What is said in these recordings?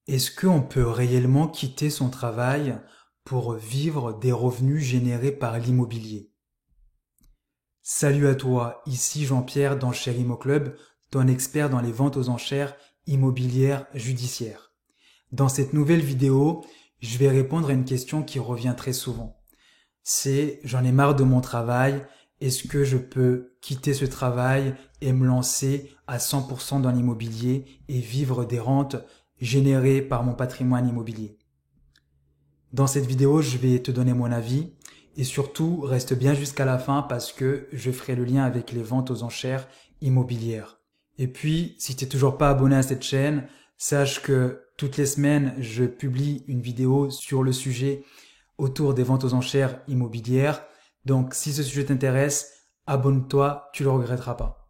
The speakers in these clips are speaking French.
Est-ce qu'on peut réellement quitter son travail pour vivre des revenus générés par l'immobilier? Salut à toi, ici Jean-Pierre d'Enchères Immo Club, ton expert dans les ventes aux enchères immobilières judiciaires. Dans cette nouvelle vidéo, je vais répondre à une question qui revient très souvent. C'est j'en ai marre de mon travail, est-ce que je peux quitter ce travail et me lancer à 100% dans l'immobilier et vivre des rentes générées par mon patrimoine immobilier? Dans cette vidéo, je vais te donner mon avis et surtout reste bien jusqu'à la fin parce que je ferai le lien avec les ventes aux enchères immobilières. Et puis, si tu n'es toujours pas abonné à cette chaîne, sache que toutes les semaines, je publie une vidéo sur le sujet autour des ventes aux enchères immobilières. Donc, si ce sujet t'intéresse, abonne-toi, tu le regretteras pas.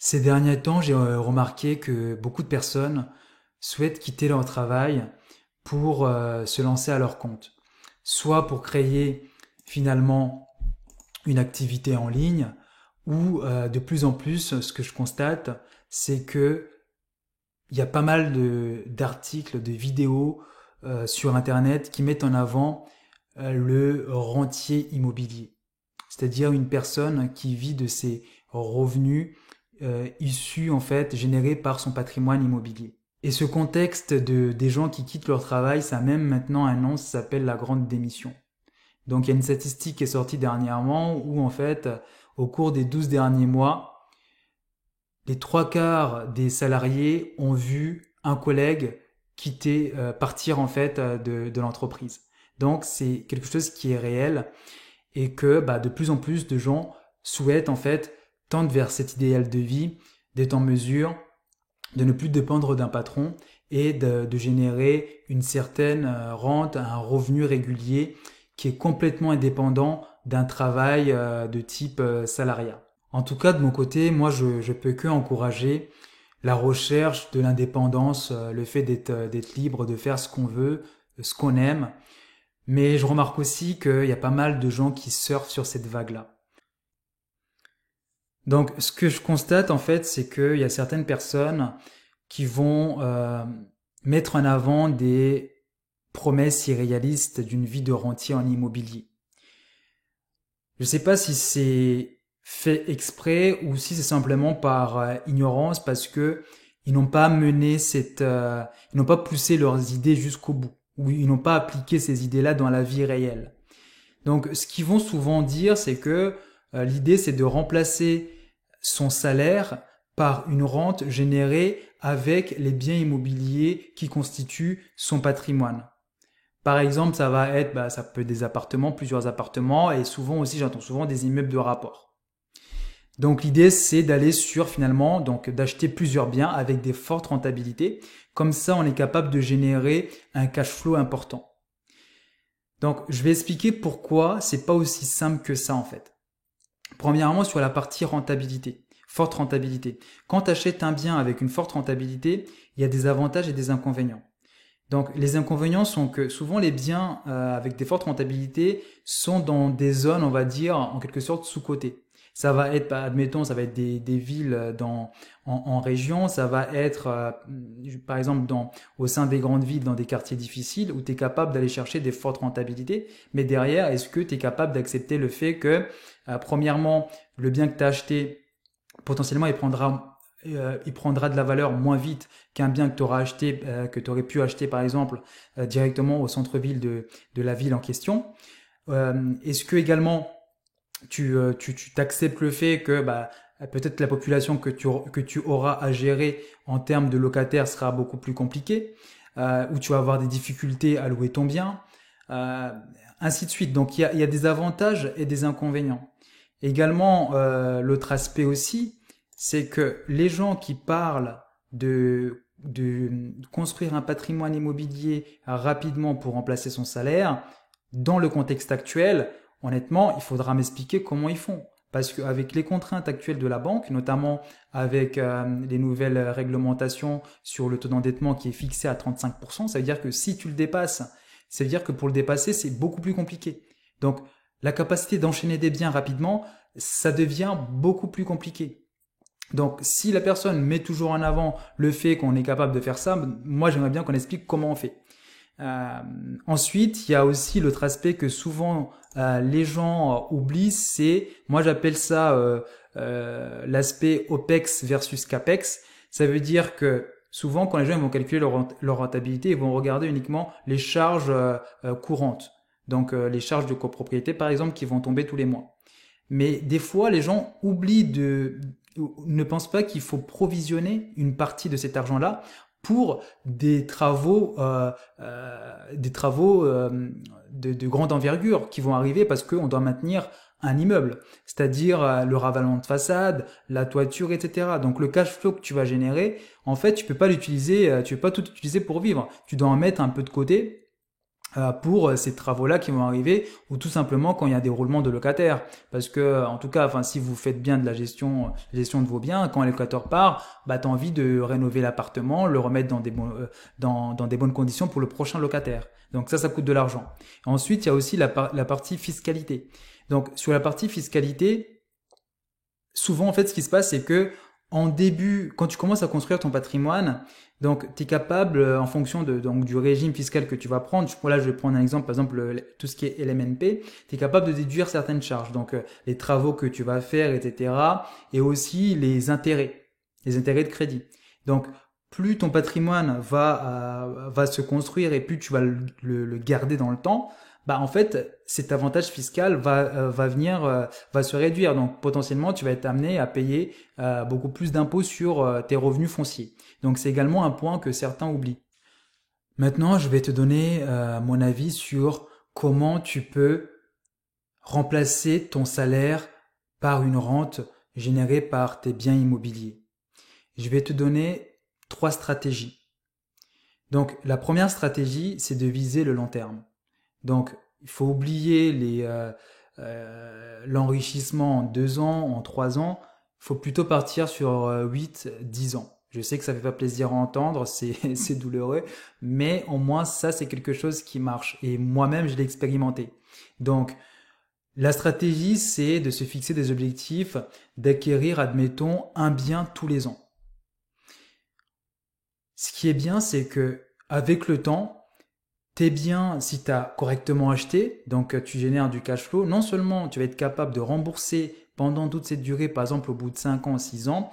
Ces derniers temps, j'ai remarqué que beaucoup de personnes souhaitent quitter leur travail pour se lancer à leur compte. Soit pour créer finalement une activité en ligne, ou de plus en plus, ce que je constate, c'est que il y a pas mal d'articles, de vidéos sur Internet qui mettent en avant le rentier immobilier. C'est-à-dire une personne qui vit de ses revenus issus en fait générés par son patrimoine immobilier. Et ce contexte des gens qui quittent leur travail, ça a même maintenant un nom, ça s'appelle la grande démission. Donc il y a une statistique qui est sortie dernièrement où en fait, au cours des 12 derniers mois, les 3/4 des salariés ont vu un collègue quitter, partir en fait de l'entreprise. Donc c'est quelque chose qui est réel et que de plus en plus de gens souhaitent en fait tendre vers cet idéal de vie, d'être en mesure de ne plus dépendre d'un patron et de générer une certaine rente, un revenu régulier qui est complètement indépendant d'un travail de type salariat. En tout cas, de mon côté, moi, je peux que encourager la recherche de l'indépendance, le fait d'être libre, de faire ce qu'on veut, ce qu'on aime. Mais je remarque aussi qu'il y a pas mal de gens qui surfent sur cette vague-là. Donc, ce que je constate en fait, c'est qu'il y a certaines personnes qui vont mettre en avant des promesses irréalistes d'une vie de rentier en immobilier. Je ne sais pas si c'est fait exprès ou si c'est simplement par ignorance parce que ils n'ont pas mené ils n'ont pas poussé leurs idées jusqu'au bout ou ils n'ont pas appliqué ces idées-là dans la vie réelle. Donc, ce qu'ils vont souvent dire, c'est que l'idée, c'est de remplacer son salaire par une rente générée avec les biens immobiliers qui constituent son patrimoine. Par exemple, ça va être, ça peut être des appartements, plusieurs appartements, et souvent aussi, j'entends souvent des immeubles de rapport. Donc l'idée, c'est d'aller sur finalement, donc d'acheter plusieurs biens avec des fortes rentabilités. Comme ça, on est capable de générer un cash flow important. Donc, je vais expliquer pourquoi c'est pas aussi simple que ça en fait. Premièrement, sur la partie rentabilité, forte rentabilité. Quand tu achètes un bien avec une forte rentabilité, il y a des avantages et des inconvénients. Donc, les inconvénients sont que souvent les biens avec des fortes rentabilités sont dans des zones, on va dire, en quelque sorte sous-cotées. Ça va être, admettons, ça va être des villes en région, ça va être, par exemple, au sein des grandes villes, dans des quartiers difficiles, où tu es capable d'aller chercher des fortes rentabilités. Mais derrière, est-ce que tu es capable d'accepter le fait que, premièrement, le bien que tu as acheté, potentiellement, il prendra de la valeur moins vite qu'un bien que tu auras acheté, que tu aurais pu acheter, par exemple, directement au centre-ville de la ville en question. Est-ce que également tu t'acceptes le fait que peut-être la population que tu auras à gérer en termes de locataires sera beaucoup plus compliquée, où tu vas avoir des difficultés à louer ton bien, euh, ainsi de suite. Donc il y a des avantages et des inconvénients. Également, l'autre aspect aussi, c'est que les gens qui parlent de construire un patrimoine immobilier rapidement pour remplacer son salaire, dans le contexte actuel, honnêtement, il faudra m'expliquer comment ils font. Parce qu'avec les contraintes actuelles de la banque, notamment avec les nouvelles réglementations sur le taux d'endettement qui est fixé à 35%, ça veut dire que si tu le dépasses, ça veut dire que pour le dépasser, c'est beaucoup plus compliqué. Donc, la capacité d'enchaîner des biens rapidement, ça devient beaucoup plus compliqué. Donc, si la personne met toujours en avant le fait qu'on est capable de faire ça, moi j'aimerais bien qu'on explique comment on fait. Euh, Ensuite, il y a aussi l'autre aspect que souvent les gens oublient, c'est, moi j'appelle ça l'aspect OPEX versus CAPEX. Ça veut dire que souvent quand les gens ils vont calculer leur rentabilité, ils vont regarder uniquement les charges courantes. Donc les charges de copropriété par exemple qui vont tomber tous les mois. Mais des fois, les gens oublient ne pensent pas qu'il faut provisionner une partie de cet argent-là pour des travaux de grande envergure qui vont arriver parce qu'on doit maintenir un immeuble, c'est-à-dire le ravalement de façade, la toiture, etc. Donc le cash flow que tu vas générer, en fait, tu peux pas tout utiliser pour vivre. Tu dois en mettre un peu de côté pour ces travaux-là qui vont arriver, ou tout simplement quand il y a des roulements de locataires. Parce que, en tout cas, enfin, si vous faites bien de la gestion de vos biens, quand un locataire part, bah, t'as envie de rénover l'appartement, le remettre dans des bonnes conditions pour le prochain locataire. Donc ça coûte de l'argent. Ensuite, il y a aussi la partie fiscalité. Donc, sur la partie fiscalité, souvent, en fait, ce qui se passe, c'est que en début, quand tu commences à construire ton patrimoine, donc tu es capable, en fonction donc, du régime fiscal que tu vas prendre, là je vais prendre un exemple, par exemple tout ce qui est LMNP, tu es capable de déduire certaines charges, donc les travaux que tu vas faire, etc. Et aussi les intérêts de crédit. Donc plus ton patrimoine va se construire et plus tu vas le garder dans le temps, bah en fait cet avantage fiscal va se réduire. Donc potentiellement tu vas être amené à payer beaucoup plus d'impôts sur tes revenus fonciers. Donc c'est également un point que certains oublient. Maintenant, je vais te donner mon avis sur comment tu peux remplacer ton salaire par une rente générée par tes biens immobiliers. Je vais te donner 3 stratégies. Donc la première stratégie, c'est de viser le long terme. Donc il faut oublier l'enrichissement en 2 ans, en 3 ans. Il faut plutôt partir sur 8, 10 ans. Je sais que ça fait pas plaisir à entendre, c'est douloureux, mais au moins ça c'est quelque chose qui marche. Et moi-même je l'ai expérimenté. Donc la stratégie c'est de se fixer des objectifs, d'acquérir, admettons, un bien tous les ans. Ce qui est bien, c'est que avec le temps, tes biens, si tu as correctement acheté, donc tu génères du cash flow, non seulement tu vas être capable de rembourser pendant toute cette durée, par exemple au bout de 5 ans, 6 ans,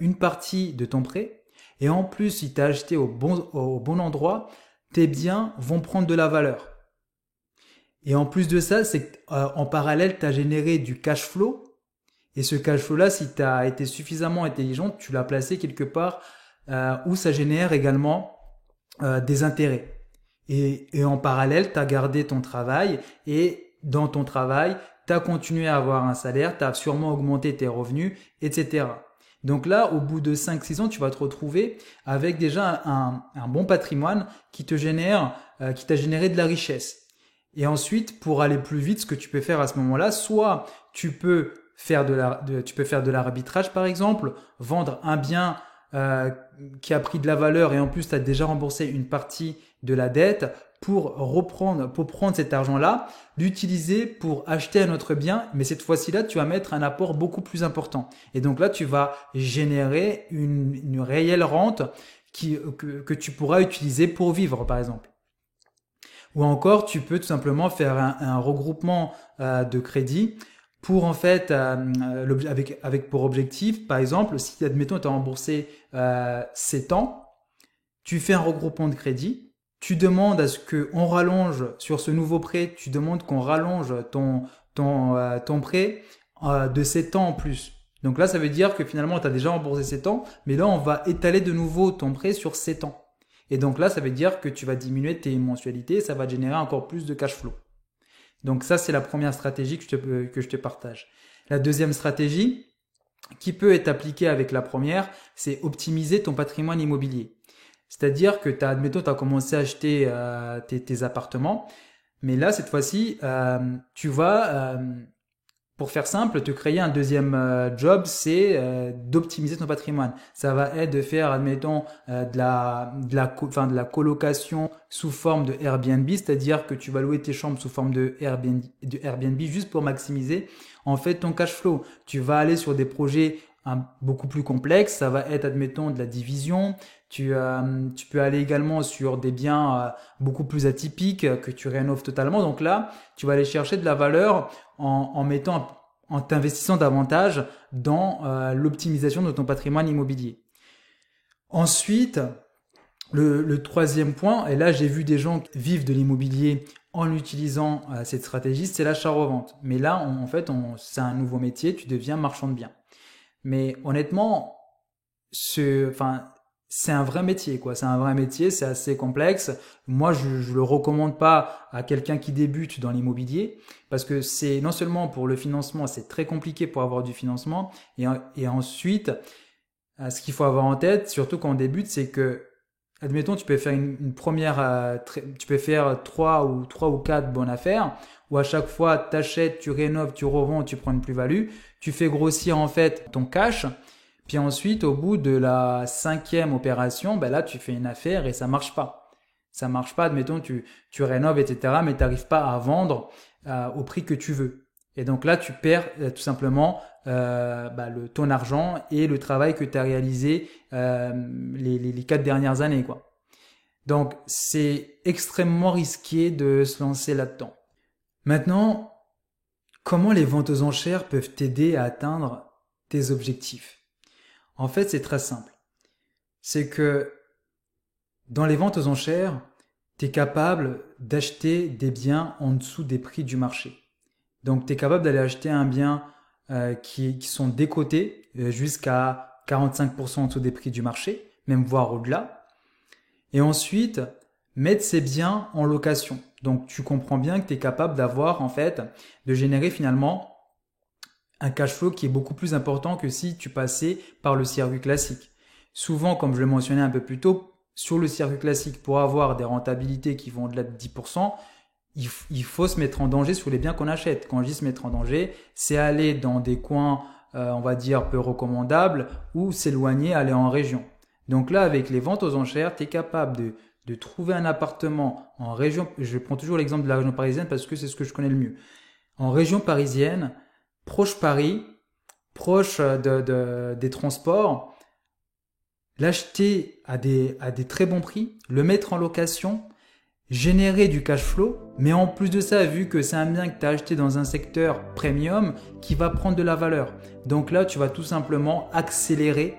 une partie de ton prêt, et en plus, si tu as acheté au bon endroit, tes biens vont prendre de la valeur. Et en plus de ça, c'est qu'en parallèle, tu as généré du cash flow, et ce cash flow-là, si tu as été suffisamment intelligent, tu l'as placé quelque part où ça génère également des intérêts. Et en parallèle, tu as gardé ton travail et dans ton travail, tu as continué à avoir un salaire, tu as sûrement augmenté tes revenus, etc. Donc là, au bout de 5-6 ans, tu vas te retrouver avec déjà un bon patrimoine qui t'a généré de la richesse. Et ensuite, pour aller plus vite, ce que tu peux faire à ce moment-là, soit tu peux faire de l'arbitrage par exemple, vendre un bien qui a pris de la valeur et en plus tu as déjà remboursé une partie de la dette pour prendre cet argent-là, l'utiliser pour acheter un autre bien, mais cette fois-ci-là, tu vas mettre un apport beaucoup plus important. Et donc là, tu vas générer une réelle rente que tu pourras utiliser pour vivre, par exemple. Ou encore, tu peux tout simplement faire un regroupement de crédits pour en fait avec pour objectif, par exemple, si admettons tu as remboursé 7 ans, tu fais un regroupement de crédit, tu demandes à ce qu'on rallonge sur ce nouveau prêt, tu demandes qu'on rallonge ton prêt de 7 ans en plus. Donc là, ça veut dire que finalement, tu as déjà remboursé 7 ans, mais là, on va étaler de nouveau ton prêt sur 7 ans. Et donc là, ça veut dire que tu vas diminuer tes mensualités, ça va générer encore plus de cash flow. Donc ça, c'est la première stratégie que je te partage. La deuxième stratégie, qui peut être appliquée avec la première, c'est optimiser ton patrimoine immobilier. C'est-à-dire que admettons, tu as commencé à acheter tes appartements, mais là, cette fois-ci, tu vas, Pour faire simple, te créer un deuxième job, c'est d'optimiser ton patrimoine. Ça va être de faire, admettons, de la colocation sous forme de Airbnb, c'est-à-dire que tu vas louer tes chambres sous forme de Airbnb juste pour maximiser en fait ton cash flow. Tu vas aller sur des projets beaucoup plus complexes, ça va être, admettons, de la division. Tu peux aller également sur des biens beaucoup plus atypiques que tu rénoves totalement. Donc là, tu vas aller chercher de la valeur en t'investissant davantage dans l'optimisation de ton patrimoine immobilier. Ensuite, le troisième point, et là j'ai vu des gens vivre de l'immobilier en utilisant cette stratégie, c'est l'achat-revente. Mais là, c'est un nouveau métier, tu deviens marchand de biens. Mais honnêtement, c'est un vrai métier, quoi. C'est un vrai métier, c'est assez complexe. Moi, je le recommande pas à quelqu'un qui débute dans l'immobilier parce que c'est non seulement pour le financement, c'est très compliqué pour avoir du financement et ensuite, ce qu'il faut avoir en tête, surtout quand on débute, c'est que admettons, tu peux faire une première, tu peux faire trois ou quatre bonnes affaires où à chaque fois, tu achètes, tu rénoves, tu revends, tu prends une plus-value, tu fais grossir en fait ton cash. Puis ensuite, au bout de la 5e opération, ben là, tu fais une affaire et ça marche pas. Ça marche pas, admettons, tu rénoves, etc., mais tu n'arrives pas à vendre au prix que tu veux. Et donc là, tu perds tout simplement ton argent et le travail que tu as réalisé les 4 dernières années, quoi. Donc, c'est extrêmement risqué de se lancer là-dedans. Maintenant, comment les ventes aux enchères peuvent t'aider à atteindre tes objectifs? En fait, c'est très simple. C'est que dans les ventes aux enchères, tu es capable d'acheter des biens en dessous des prix du marché. Donc, tu es capable d'aller acheter un bien qui sont décotés jusqu'à 45% en dessous des prix du marché, même voire au-delà. Et ensuite, mettre ces biens en location. Donc, tu comprends bien que tu es capable de générer finalement un cash flow qui est beaucoup plus important que si tu passais par le circuit classique. Souvent, comme je le mentionnais un peu plus tôt, sur le circuit classique, pour avoir des rentabilités qui vont au-delà de 10%, il faut se mettre en danger sur les biens qu'on achète. Quand je dis se mettre en danger, c'est aller dans des coins, on va dire, peu recommandables ou s'éloigner, aller en région. Donc là, avec les ventes aux enchères, tu es capable de trouver un appartement en région. Je prends toujours l'exemple de la région parisienne parce que c'est ce que je connais le mieux. En région parisienne, proche Paris, proche des transports, l'acheter à des très bons prix, le mettre en location, générer du cash flow, mais en plus de ça, vu que c'est un bien que tu as acheté dans un secteur premium qui va prendre de la valeur. Donc là, tu vas tout simplement accélérer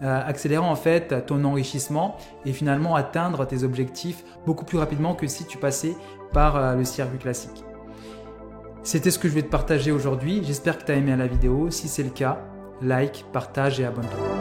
en fait ton enrichissement et finalement atteindre tes objectifs beaucoup plus rapidement que si tu passais par le circuit classique. C'était ce que je voulais te partager aujourd'hui. J'espère que tu as aimé la vidéo. Si c'est le cas, like, partage et abonne-toi.